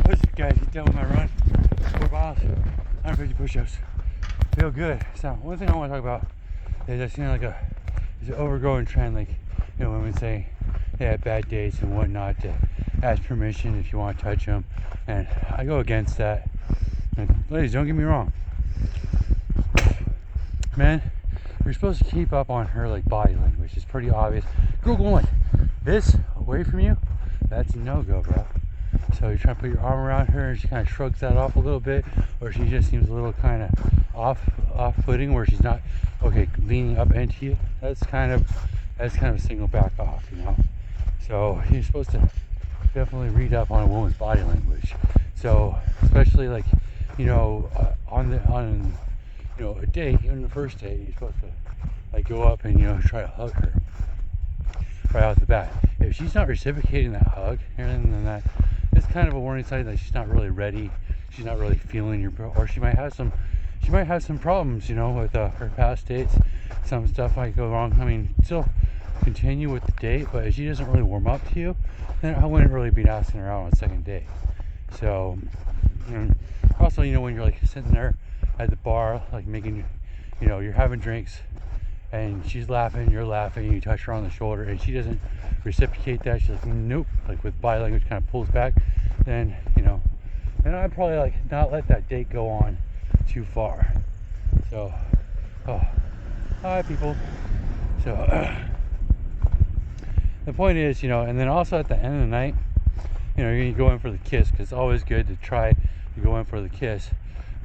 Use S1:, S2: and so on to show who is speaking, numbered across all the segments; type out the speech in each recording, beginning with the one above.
S1: What's up, guys? Get done with my run. 4 miles, 150 push-ups. Feel good. So one thing I want to talk about is I've seen like it's an overgrowing trend, like, you know, women say they have bad dates and whatnot to ask permission if you want to touch them, and I go against that. And ladies, don't get me wrong, man, you're supposed to keep up on her like body language. It's pretty obvious. Girl going like this away from you, that's a no-go, bro. So you're trying to put your arm around her and she kind of shrugs that off a little bit, or she just seems a little kind of off-footing where she's not leaning up into you. That's kind of a signal back off, you know. So you're supposed to definitely read up on a woman's body language. So especially like, you know, on you know, a date, even the first date, you're supposed to like go up and, you know, try to hug her right off the bat. If she's not reciprocating that hug, then that, it's kind of a warning sign that she's not really ready. She's not really feeling your, or she might have some problems, you know, with her past dates. Some stuff might go wrong. I mean, still continue with the date, but if she doesn't really warm up to you, then I wouldn't really be asking her out on a second date. So, also, you know, when you're like sitting there at the bar, like making, you know, you're having drinks and she's laughing, you're laughing, you touch her on the shoulder and she doesn't reciprocate that, she's like, nope, like with body language kind of pulls back, then, you know, then I'd probably like not let that date go on too far. So, hi people. So, the point is, you know, and then also at the end of the night, you know, you're going to go in for the kiss, because it's always good to try to go in for the kiss.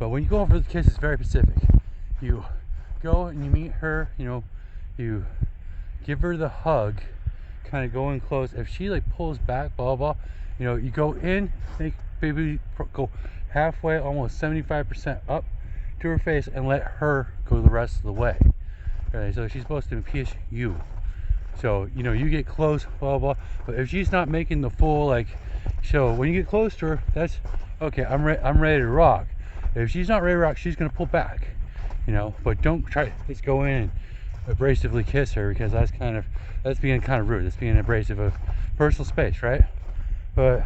S1: But when you go in for the kiss, it's very specific. You go and you meet her, you know, you give her the hug, kind of go in close. If she like pulls back, blah, blah, you know, you go in, maybe go halfway, almost 75% up to her face and let her go the rest of the way. Okay, so she's supposed to kiss you. So, you know, you get close, blah, blah, but if she's not making the full, like, so when you get close to her, that's, okay, I'm ready to rock. If she's not ready to rock, she's going to pull back, you know, but don't try to just go in and abrasively kiss her, because that's being kind of rude. That's being abrasive of personal space, right? But,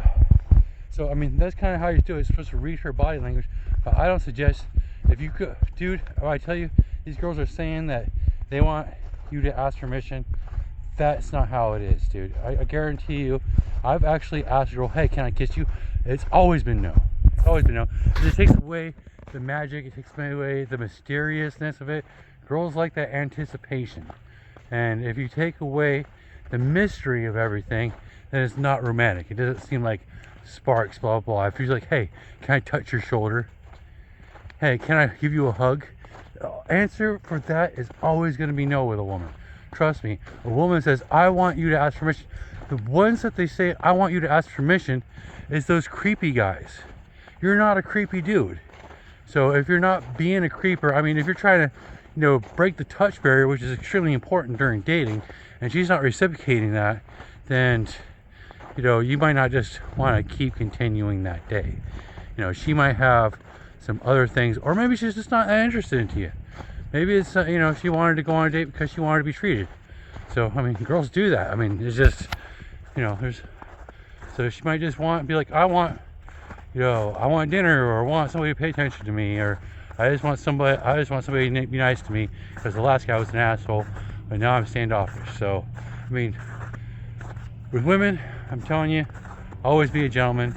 S1: so, I mean, that's kind of how you do it. You're supposed to read her body language, but I don't suggest, if you could, dude, I tell you, these girls are saying that they want you to ask permission. That's not how it is, dude. I guarantee you, I've actually asked a girl, hey, can I kiss you? It's always been no. It's always been no. It takes away the magic. It takes away the mysteriousness of it. Girls like that anticipation. And if you take away the mystery of everything, then it's not romantic. It doesn't seem like sparks, blah, blah. If you're like, hey, can I touch your shoulder? Hey, can I give you a hug? The answer for that is always going to be no with a woman. Trust me. A woman says, I want you to ask permission. The ones that they say, I want you to ask permission, is those creepy guys. You're not a creepy dude. So if you're not being a creeper, I mean, if you're trying to, you know, break the touch barrier, which is extremely important during dating, and she's not reciprocating that, then, you know, you might not just want to keep continuing that day. You know, she might have some other things, or maybe she's just not that interested into you. Maybe it's, you know, she wanted to go on a date because she wanted to be treated. So, I mean, girls do that. I mean, it's just, you know, so she might just be like, I want dinner, or I want somebody to pay attention to me, or I just want somebody to be nice to me, because the last guy was an asshole, but now I'm standoffish. So, I mean, with women, I'm telling you, always be a gentleman.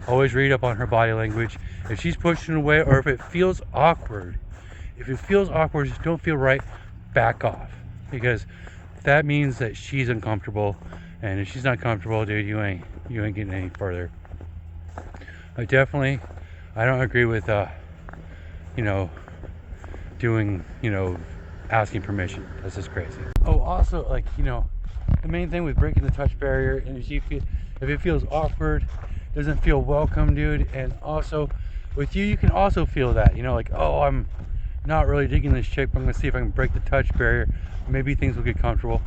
S1: Always read up on her body language. If she's pushing away, or if it feels awkward, just don't feel right, back off, because that means that she's uncomfortable, and if she's not comfortable, dude, you ain't getting any further. I don't agree with you know, doing, you know, asking permission. That's just crazy. Oh, also, like, you know, the main thing with breaking the touch barrier, and if it feels awkward, doesn't feel welcome, dude, and also with you can also feel that, you know, like, oh, I'm not really digging this chick, but I'm gonna see if I can break the touch barrier. Maybe things will get comfortable.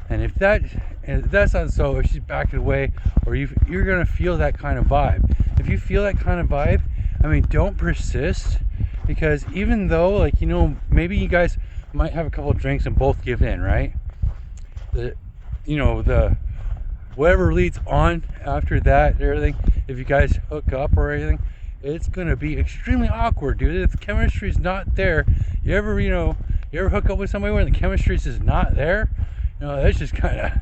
S1: And if that's not so, if she's backing away, or you're gonna feel that kind of vibe. If you feel that kind of vibe, I mean, don't persist, because even though, like, you know, maybe you guys might have a couple of drinks and both give in, right? You know, whatever leads on after that, everything, if you guys hook up or anything, it's gonna be extremely awkward, dude. If the chemistry's not there, you ever hook up with somebody when the chemistry's just not there? That's just kind of,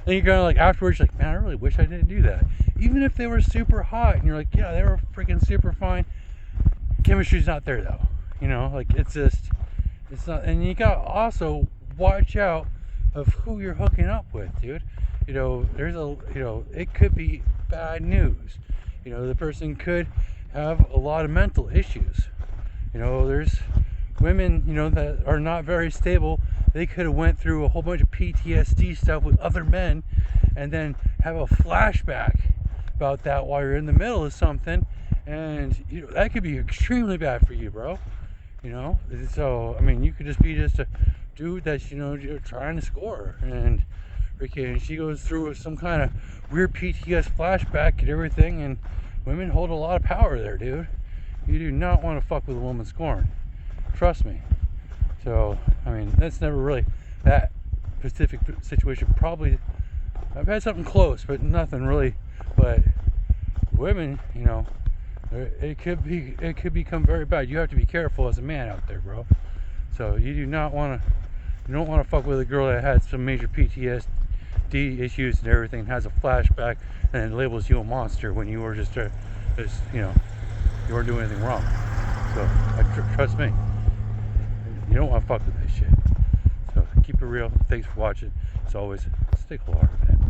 S1: then you're gonna like afterwards, like, man, I really wish I didn't do that. Even if they were super hot, and you're like, yeah, they were freaking super fine. Chemistry's not there though. Like it's not. And you gotta also watch out of who you're hooking up with, dude. It could be bad news. The person could have a lot of mental issues. There's women, that are not very stable. They could have went through a whole bunch of PTSD stuff with other men and then have a flashback about that while you're in the middle of something, and that could be extremely bad for you, bro. So I mean, you could just be a dude that's you're trying to score, and freaking she goes through some kind of weird PTS flashback and everything, and women hold a lot of power there, dude. You do not want to fuck with a woman scoring, trust me. So I mean, that's never really that specific situation. Probably I've had something close, but nothing really. But women, it could become very bad. You have to be careful as a man out there, bro. So you don't want to fuck with a girl that had some major PTSD issues and everything, and has a flashback, and it labels you a monster when you were just you weren't doing anything wrong. So trust me, you don't want to fuck with this shit. So keep it real. Thanks for watching. As always, stay cool, man.